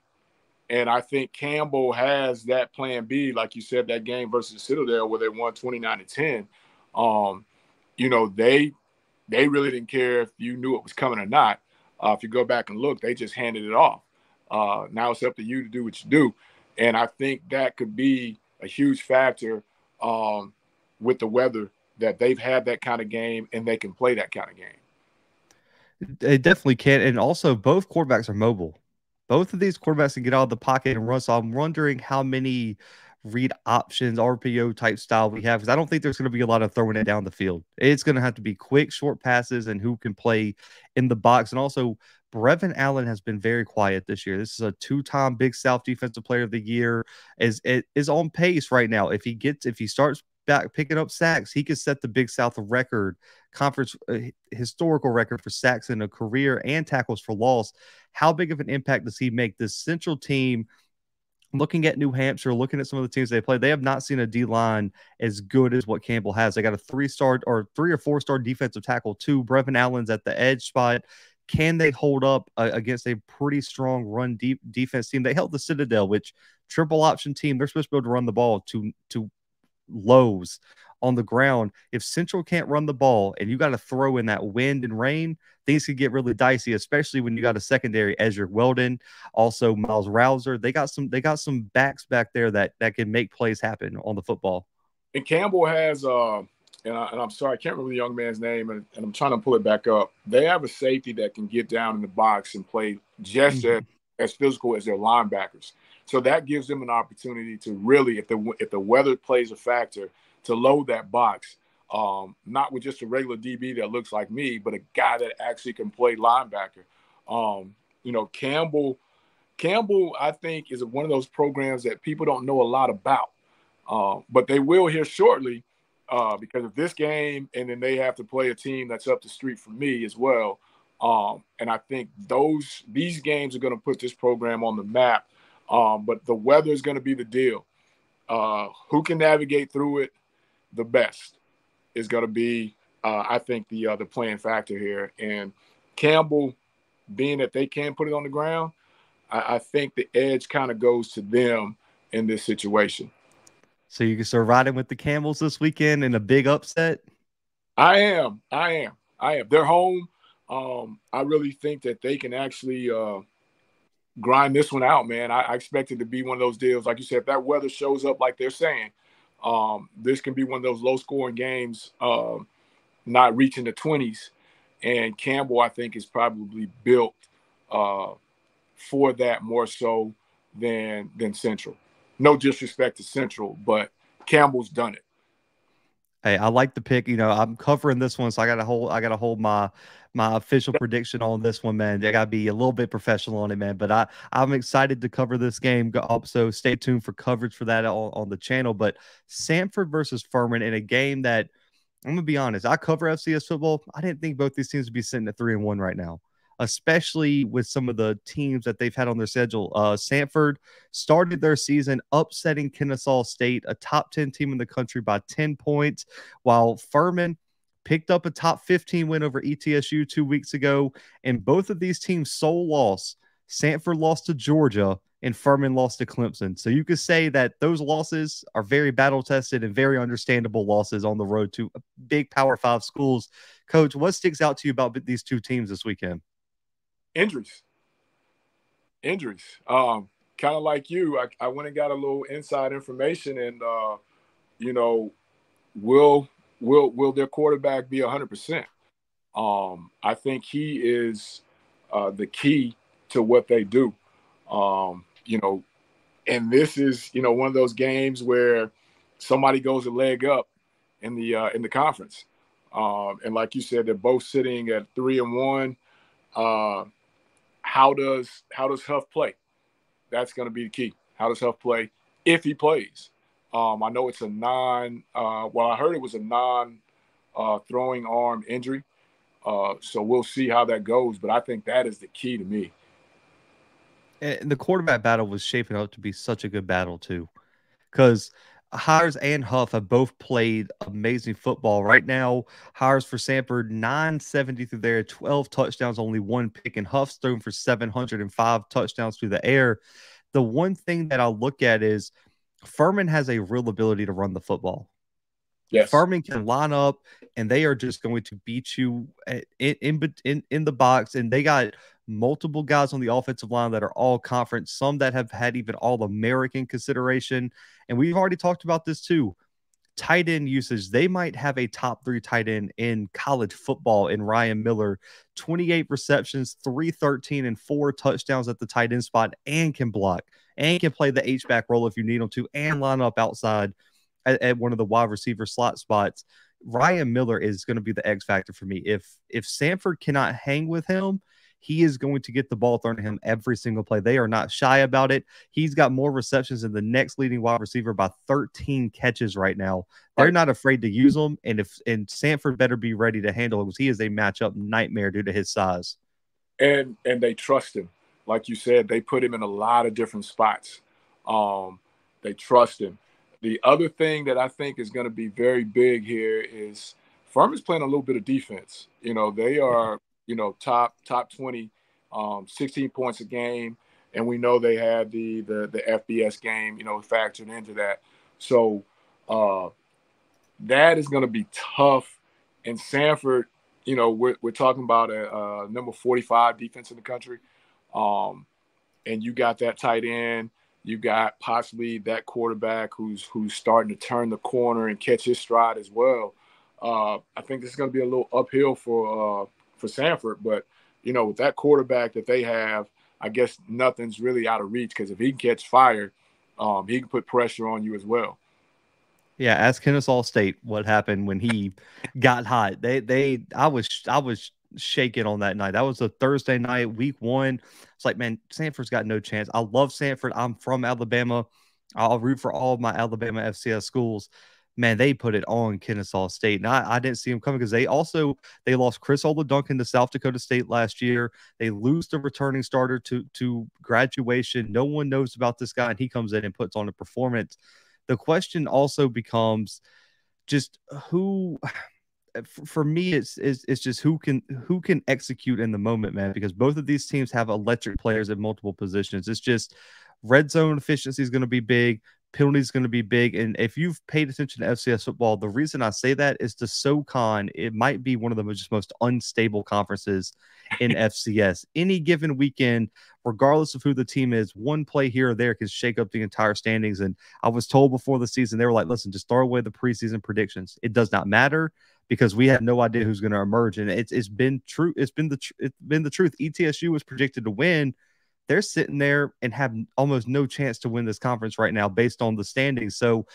And I think Campbell has that plan B, like you said, that game versus Citadel where they won 29-10. They really didn't care if you knew it was coming or not. If you go back and look, they just handed it off. Now it's up to you to do what you do. And I think that could be a huge factor with the weather, that they've had that kind of game and they can play that kind of game. They definitely can. And also, both quarterbacks are mobile. Both of these quarterbacks can get out of the pocket and run. So I'm wondering how many read options, RPO type style we have, because I don't think there's going to be a lot of throwing it down the field. It's going to have to be quick, short passes and who can play in the box. And also, Brevin Allen has been very quiet this year. This is a 2-time Big South Defensive Player of the Year. Is on pace right now. If he starts back picking up sacks, he could set the Big South record, conference historical record for sacks in a career and tackles for loss. How big of an impact does he make? This Central team, looking at New Hampshire, looking at some of the teams they play, they have not seen a D-line as good as what Campbell has. They got a 3-star or 3 or 4-star defensive tackle too. Brevin Allen's at the edge spot. Can they hold up against a pretty strong run defense team? They held the Citadel, which triple option team, they're supposed to be able to run the ball to lows on the ground. If Central can't run the ball and you got to throw in that wind and rain, things could get really dicey, especially when you got a secondary, Ezra Weldon, also Miles Rouser. They got some backs back there that can make plays happen on the football. And Campbell has and I'm sorry, I can't remember the young man's name, and I'm trying to pull it back up. They have a safety that can get down in the box and play just as physical as their linebackers. So that gives them an opportunity to really, if the weather plays a factor, to load that box, not with just a regular DB that looks like me, but a guy that actually can play linebacker. Campbell, I think, is one of those programs that people don't know a lot about, but they will here shortly because of this game, and then they have to play a team that's up the street from me as well. And I think these games are going to put this program on the map. But the weather is going to be the deal. Who can navigate through it the best is going to be, I think, the playing factor here. And Campbell, being that they can put it on the ground, I think the edge kind of goes to them in this situation. So you can start riding with the Campbells this weekend in a big upset? I am. They're home. I really think that they can actually grind this one out, man. I expect it to be one of those deals. Like you said, if that weather shows up like they're saying, This can be one of those low-scoring games, not reaching the 20s. And Campbell, I think, is probably built for that more so than Central. No disrespect to Central, but Campbell's done it. Hey, I like the pick. I'm covering this one, so I gotta hold my official prediction on this one, man. I gotta be a little bit professional on it, man. But I'm excited to cover this game. So stay tuned for coverage for that on the channel. But Samford versus Furman in a game that I'm gonna be honest, I cover FCS football. I didn't think both these teams would be sitting at 3-1 right now, especially with some of the teams that they've had on their schedule. Samford started their season upsetting Kennesaw State, a top 10 team in the country, by 10 points, while Furman picked up a top 15 win over ETSU 2 weeks ago. And both of these teams' sole loss, Samford lost to Georgia and Furman lost to Clemson. So you could say that those losses are very battle-tested and very understandable losses on the road to big Power 5 schools. Coach, what sticks out to you about these two teams this weekend? Injuries. Kind of like you, I went and got a little inside information, and will their quarterback be 100%? I think he is the key to what they do. And this is one of those games where somebody goes a leg up in the conference, and like you said, they're both sitting at 3-1. How does Huff play? That's going to be the key. How does Huff play if he plays? I know it's a I heard it was a non-throwing arm injury. So we'll see how that goes. But I think that is the key to me. And the quarterback battle was shaping up to be such a good battle, too, because Hires and Huff have both played amazing football. Right now, Hires for Samford, 970 through there, 12 touchdowns, only one pick, and Huff's thrown for 705 touchdowns through the air. The one thing that I'll look at is Furman has a real ability to run the football. Yes. Furman can line up, and they are just going to beat you in the box, and they got multiple guys on the offensive line that are all conference, some that have had even all-American consideration. And we've already talked about this too. Tight end usage. They might have a top 3 tight end in college football in Ryan Miller. 28 receptions, 313, and 4 touchdowns at the tight end spot, and can block, and can play the H-back role if you need him to, and line up outside at one of the wide receiver slot spots. Ryan Miller is going to be the X factor for me. If Samford cannot hang with him, he is going to get the ball thrown to him every single play. They are not shy about it. He's got more receptions than the next leading wide receiver by 13 catches right now. They're not afraid to use him, and Samford better be ready to handle him because he is a matchup nightmare due to his size. And they trust him. Like you said, they put him in a lot of different spots. They trust him. The other thing that I think is going to be very big here is Furman's playing a little bit of defense. They are top 20, 16 points a game, and we know they had the FBS game, factored into that. So that is going to be tough. And Samford, we're talking about a number 45 defense in the country, and you got that tight end. You got possibly that quarterback who's starting to turn the corner and catch his stride as well. I think this is going to be a little uphill for Samford, but with that quarterback that they have, I guess nothing's really out of reach because if he can catch fire, he can put pressure on you as well. Yeah, ask Kennesaw State what happened when he got hot. I was shaking on that night. That was a Thursday night, week 1. It's like, man, Samford's got no chance. I love Samford. I'm from Alabama. I'll root for all of my Alabama FCS schools. Man, they put it on Kennesaw State. And I didn't see them coming because they lost Chris Oladuncan to South Dakota State last year. They lose the returning starter to graduation. No one knows about this guy, and he comes in and puts on a performance. The question also becomes just who – for me, it's just who can execute in the moment, man, because both of these teams have electric players at multiple positions. It's just red zone efficiency is going to be big. Penalty is going to be big. And if you've paid attention to FCS football, the reason I say that is the SoCon, it might be one of the most unstable conferences in FCS. Any given weekend, regardless of who the team is, one play here or there can shake up the entire standings. And I was told before the season, they were like, listen, just throw away the preseason predictions. It does not matter because we have no idea who's going to emerge. And it's been true. It's been the truth. ETSU was predicted to win. They're sitting there and have almost no chance to win this conference right now based on the standings. So,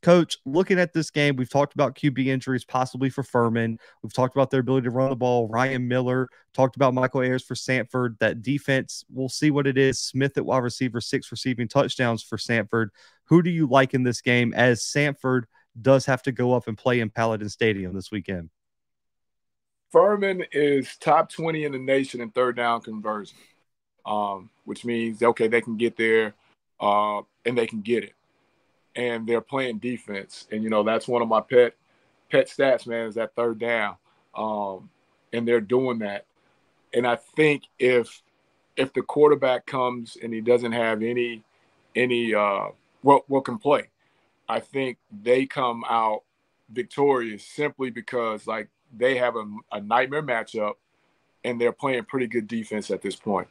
Coach, looking at this game, we've talked about QB injuries possibly for Furman. We've talked about their ability to run the ball. Ryan Miller, talked about Michael Ayers for Samford. That defense, we'll see what it is. Smith at wide receiver, 6 receiving touchdowns for Samford. Who do you like in this game as Samford does have to go up and play in Paladin Stadium this weekend? Furman is top 20 in the nation in third down conversion. Which means, okay, they can get there and they can get it. And they're playing defense. And, that's one of my pet stats, man, is that third down. And they're doing that. And I think if the quarterback comes and he doesn't have any can play, I think they come out victorious simply because, like, they have a nightmare matchup and they're playing pretty good defense at this point.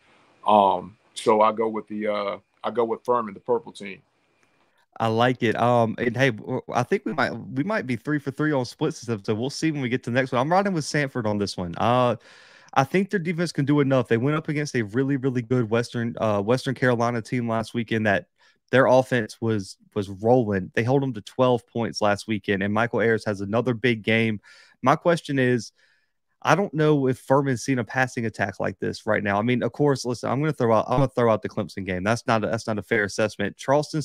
So I go with Furman, the purple team. I like it. And hey, I think we might be 3 for 3 on splits and stuff. So we'll see when we get to the next one. I'm riding with Samford on this one. I think their defense can do enough. They went up against a really, really good Western Carolina team last weekend that their offense was rolling. They held them to 12 points last weekend, and Michael Ayers has another big game. My question is, I don't know if Furman's seen a passing attack like this right now. I mean, of course, listen, I'm going to throw out the Clemson game. That's not a fair assessment. Charleston,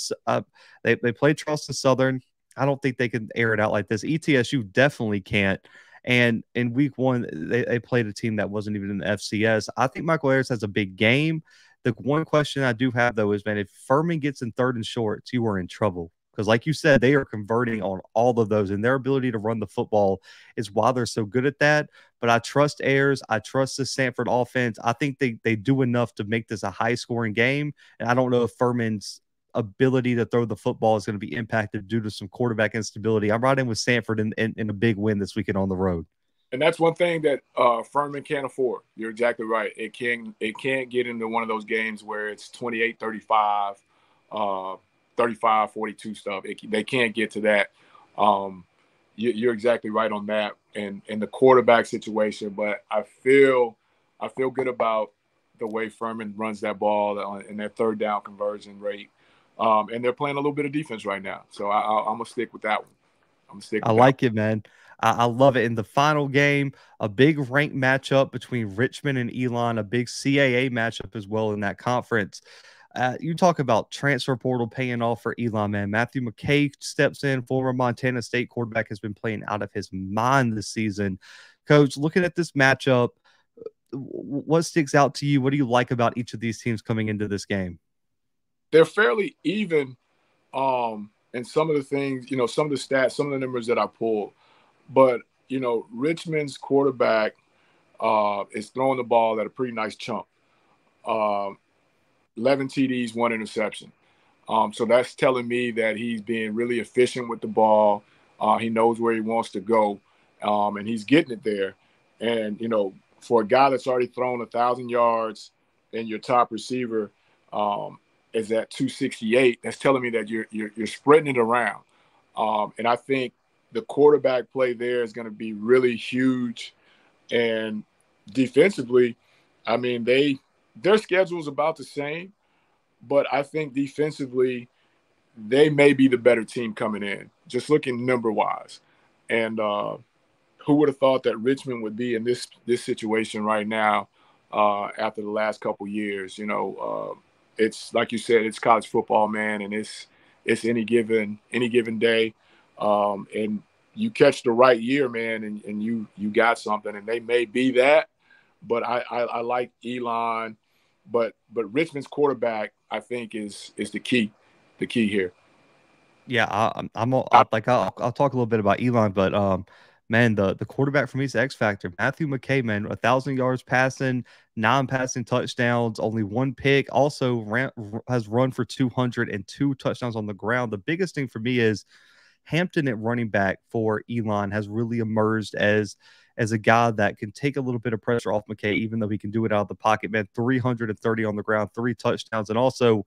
they played Charleston Southern. I don't think they can air it out like this. ETSU definitely can't. And in week 1, they played a team that wasn't even in the FCS. I think Michael Ayers has a big game. The one question I do have, though, is, man, if Furman gets in 3rd and shorts, you are in trouble. Because like you said, they are converting on all of those, and their ability to run the football is why they're so good at that. But I trust Ayers. I trust the Samford offense. I think they do enough to make this a high-scoring game, and I don't know if Furman's ability to throw the football is going to be impacted due to some quarterback instability. I'm riding with Samford in a big win this weekend on the road. And that's one thing that Furman can't afford. You're exactly right. It can't get into one of those games where it's 28-35, 35-42 stuff. They can't get to that. You're exactly right on that. And the quarterback situation, but I feel good about the way Furman runs that ball and their third down conversion rate. And they're playing a little bit of defense right now. So I'm going to stick with that one. I like it, man. I love it. In the final game, a big ranked matchup between Richmond and Elon, a big CAA matchup as well in that conference. You talk about transfer portal paying off for Elon, man. Matthew McKay steps in, former Montana State quarterback, has been playing out of his mind this season. Coach, looking at this matchup, what sticks out to you? What do you like about each of these teams coming into this game? They're fairly even, and some of the things, some of the stats, some of the numbers that I pulled. But, Richmond's quarterback is throwing the ball at a pretty nice chunk. 11 TDs, 1 interception. So that's telling me that he's being really efficient with the ball. He knows where he wants to go, and he's getting it there. And, for a guy that's already thrown 1,000 yards and your top receiver is at 268, that's telling me that you're spreading it around. And I think the quarterback play there is going to be really huge. And defensively, I mean, their schedule is about the same, but I think defensively they may be the better team coming in, just looking number-wise. And who would have thought that Richmond would be in this situation right now after the last couple years? It's like you said, it's college football, man, and it's any given day. And you catch the right year, man, and you got something, and they may be that. But I like Elon, but Richmond's quarterback, I think, is the key here. Yeah, I'll talk a little bit about Elon, but man, the quarterback for me is X factor. Matthew McKay, man, 1,000 yards passing, 9 passing touchdowns, only 1 pick. Also has run for 202 touchdowns on the ground. The biggest thing for me is Hampton at running back for Elon has really emerged as a guy that can take a little bit of pressure off McKay, even though he can do it out of the pocket. Man, 330 on the ground, 3 touchdowns, and also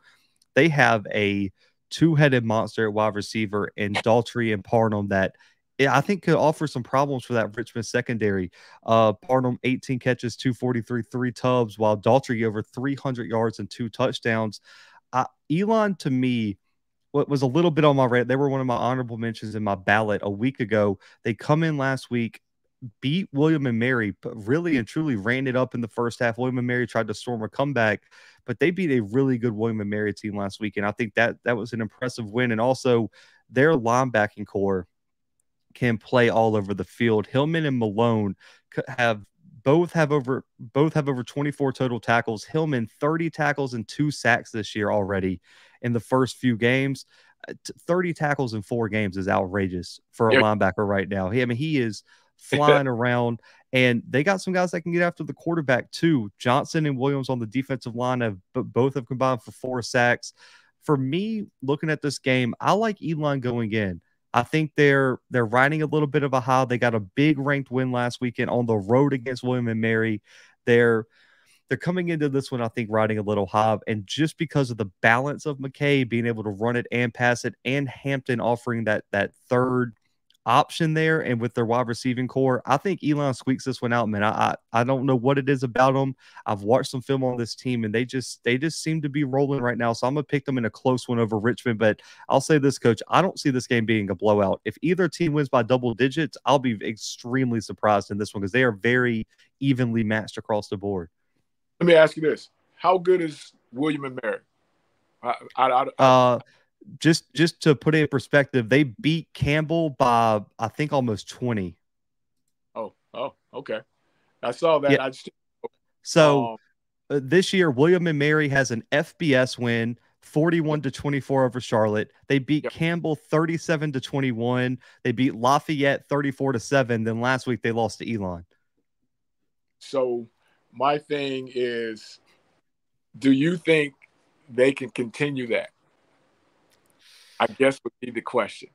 they have a two-headed monster at wide receiver in Daltrey and Parnham that I think could offer some problems for that Richmond secondary. Parnham, 18 catches, 243, 3 tubs, while Daltrey over 300 yards and 2 touchdowns. Elon, to me, what was a little bit on my radar, they were one of my honorable mentions in my ballot a week ago. They come in last week, beat William and Mary, but really and truly ran it up in the first half. William and Mary tried to storm a comeback, but they beat a really good William and Mary team last week. And I think that was an impressive win. And also their linebacking core can play all over the field. Hillman and Malone both have over 24 total tackles. Hillman 30 tackles and 2 sacks this year already in the first few games. 30 tackles in 4 games is outrageous for a linebacker right now. He is flying around, and they got some guys that can get after the quarterback too. Johnson and Williams on the defensive line both have combined for 4 sacks. For me, looking at this game, I like Elon going in. I think they're riding a little bit of a high. They got a big ranked win last weekend on the road against William and Mary. They're coming into this one, I think, riding a little high. And just because of the balance of McKay being able to run it and pass it, and Hampton offering that third option there, and with their wide receiving core, I think Elon squeaks this one out, man. I don't know what it is about them. I've watched some film on this team, and they just seem to be rolling right now. So I'm gonna pick them in a close one over Richmond. But I'll say this, Coach, I don't see this game being a blowout. If either team wins by double digits, I'll be extremely surprised in this one because they are very evenly matched across the board. Let me ask you this: how good is William and Mary? Just to put it in perspective, they beat Campbell by, I think, almost 20. Oh, okay. I saw that. Yeah. This year, William and Mary has an FBS win, 41-24 over Charlotte. They beat Campbell 37-21. They beat Lafayette 34-7. Then last week they lost to Elon. So my thing is, do you think they can continue that? I guess would be the question.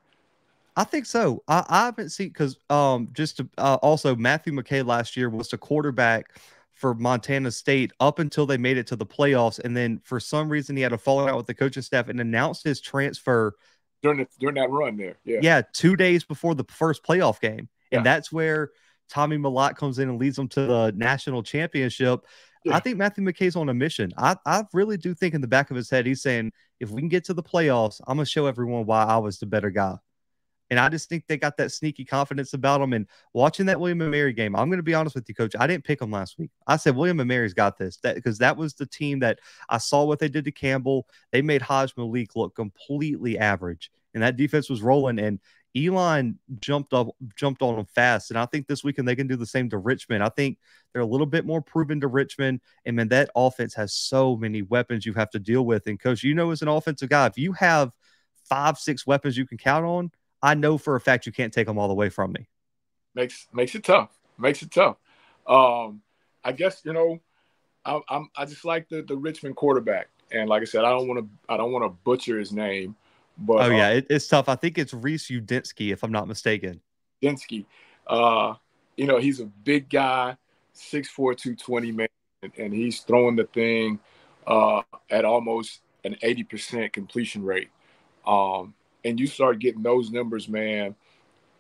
I think so. I haven't seen, because also Matthew McKay last year was the quarterback for Montana State up until they made it to the playoffs, and then for some reason he had a falling out with the coaching staff and announced his transfer during that run there. Yeah, 2 days before the first playoff game, and that's where Tommy Malott comes in and leads them to the national championship. I think Matthew McKay's on a mission. I really do think in the back of his head, he's saying, if we can get to the playoffs, I'm going to show everyone why I was the better guy. And I just think they got that sneaky confidence about them. And watching that William and Mary game, I'm going to be honest with you, Coach, I didn't pick them last week. I said William and Mary's got this, because that was the team that I saw what they did to Campbell. They made Hajj Malik look completely average, and that defense was rolling. And Elon jumped on them fast, and I think this weekend they can do the same to Richmond. I think they're a little bit more proven to Richmond, and man, that offense has so many weapons you have to deal with. And Coach, as an offensive guy, if you have 5-6 weapons you can count on, I know for a fact you can't take them all the way from me. Makes it tough. I guess I just like the Richmond quarterback, and like I said, I don't want to butcher his name. But it's tough. I think it's Reese Udinski, if I'm not mistaken. Udinski, he's a big guy, 6'4", 220, man, and he's throwing the thing at almost an 80% completion rate. And you start getting those numbers, man.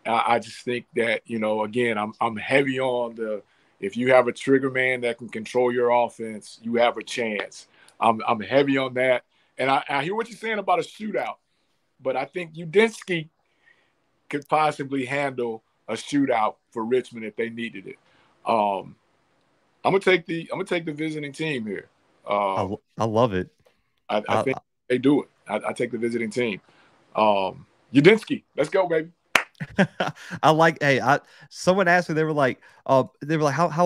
I just think that again, I'm heavy on if you have a trigger man that can control your offense, you have a chance. I'm heavy on that, and I hear what you're saying about a shootout. But I think Udinski could possibly handle a shootout for Richmond if they needed it. I'm gonna take the visiting team here. I love it. I think they do it. I take the visiting team. Udinski, let's go, baby. Someone asked me, they were like, how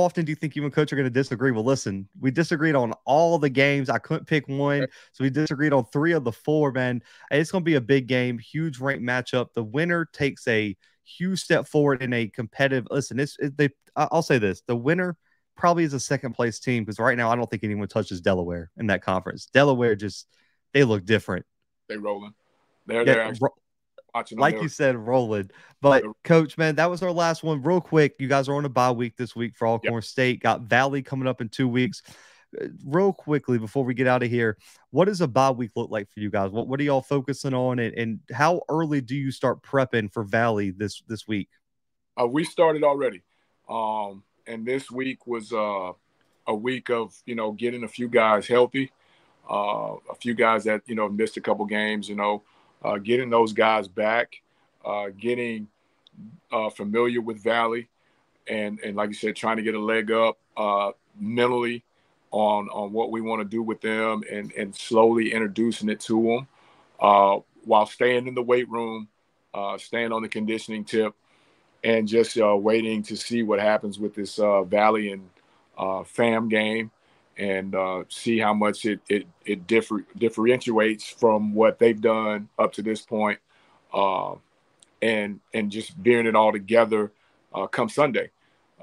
often do you think you and Coach are going to disagree? Well, listen, we disagreed on all the games. I couldn't pick one, so we disagreed on 3 of the 4, man. It's going to be a big game, huge ranked matchup. The winner takes a huge step forward in a competitive. Listen, I'll say this: the winner probably is a second place team, because right now I don't think anyone touches Delaware in that conference. Delaware just, they look different. They rolling. They're Yeah, actually watching them. like you said, rolling. But Coach, man, that was our last one. Real quick, you guys are on a bye week this week for Alcorn State. Got Valley coming up in 2 weeks. Real quickly before we get out of here, what does a bye week look like for you guys? What are y'all focusing on, and how early do you start prepping for Valley this week? We started already, and this week was a week of getting a few guys healthy, a few guys that missed a couple games, getting those guys back, getting familiar with Valley, and like you said, trying to get a leg up mentally on what we want to do with them, and slowly introducing it to them while staying in the weight room, staying on the conditioning tip, and just waiting to see what happens with this Valley and FAM game, and see how much it differentiates from what they've done up to this point, and just bearing it all together come Sunday.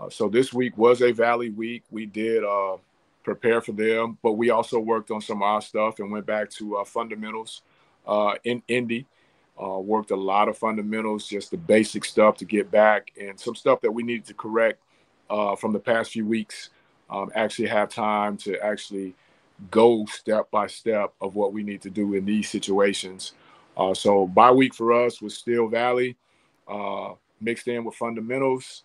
So this week was a Valley week. We did prepare for them, but we also worked on some of our stuff and went back to fundamentals in Indy. Worked a lot of fundamentals, just the basic stuff to get back, and some stuff that we needed to correct from the past few weeks. Actually have time to actually go step by step of what we need to do in these situations. So bye week for us was still Valley, mixed in with fundamentals,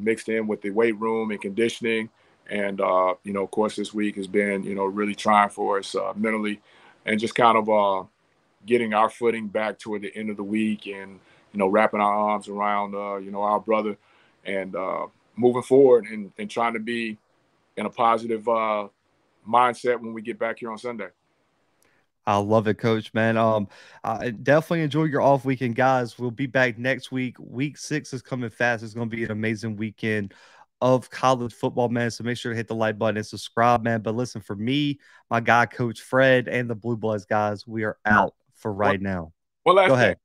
mixed in with the weight room and conditioning. And, of course, this week has been, really trying for us mentally, and just kind of getting our footing back toward the end of the week, and, wrapping our arms around, our brother, and moving forward, and trying to be in a positive mindset when we get back here on Sunday. I love it, Coach, man. I definitely enjoy your off weekend, guys. We'll be back next week. Week 6 is coming fast. It's going to be an amazing weekend of college football, man. So make sure to hit the like button and subscribe, man. But listen, for me, my guy, Coach Fred, and the Bluebloods, guys, we are out for right now. Well, go ahead.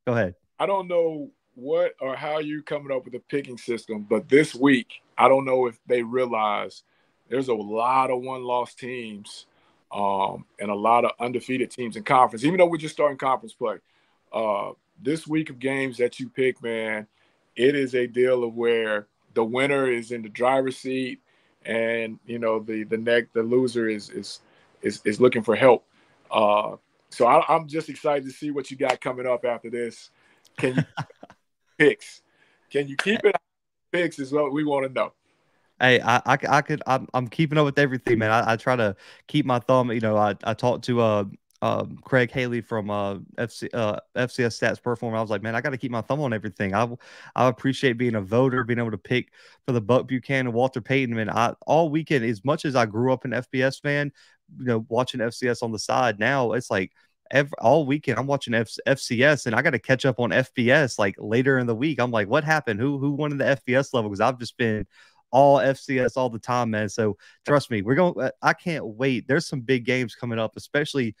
Go ahead. I don't know what or how you coming up with a picking system, but this week, I don't know if they realize there's a lot of one-loss teams and a lot of undefeated teams in conference, even though we're just starting conference play. This week of games that you pick, man, it is a deal of where the winner is in the driver's seat, and the loser is looking for help. So I'm just excited to see what you got coming up after this. Can you picks? Can you keep it? Picks is what we want to know. Hey, I'm keeping up with everything, man. I try to keep my thumb. I talked to Craig Haley from FCS Stats Perform. I was like, man, I got to keep my thumb on everything. I appreciate being a voter, being able to pick for the Buck Buchanan and Walter Payton. Man, all weekend, as much as I grew up an FBS fan, watching FCS on the side, now it's like all weekend I'm watching FCS, and I got to catch up on FBS like later in the week. I'm like, what happened? Who won in the FBS level? Because I've just been all FCS all the time, man. So trust me, I can't wait. There's some big games coming up, especially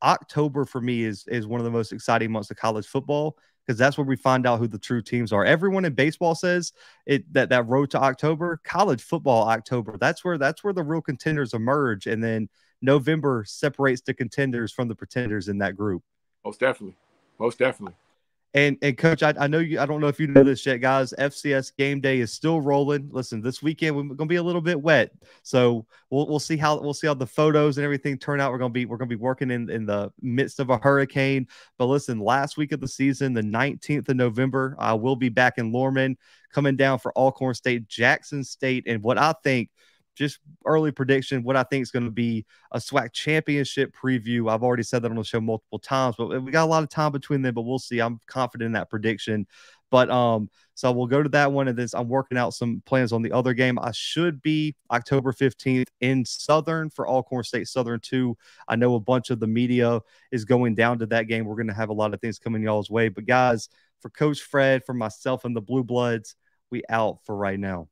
October for me is one of the most exciting months of college football, because that's where we find out who the true teams are. Everyone in baseball says that road to October, college football October, that's where the real contenders emerge, and then November separates the contenders from the pretenders in that group. Most definitely. And Coach, I know you. I don't know if you know this yet, guys. FCS game day is still rolling. Listen, this weekend we're gonna be a little bit wet, so we'll see how the photos and everything turn out. We're gonna be working in the midst of a hurricane. But listen, last week of the season, the 19th of November, I will be back in Lorman, coming down for Alcorn State, Jackson State, and what I think. Just early prediction, what I think is going to be a SWAC championship preview. I've already said that on the show multiple times, but we got a lot of time between them, but we'll see. I'm confident in that prediction. But so we'll go to that one, and then I'm working out some plans on the other game. I should be October 15th in Southern for Alcorn State Southern 2. I know a bunch of the media is going down to that game. We're going to have a lot of things coming y'all's way. But guys, for Coach Fred, for myself and the Bluebloods, we out for right now.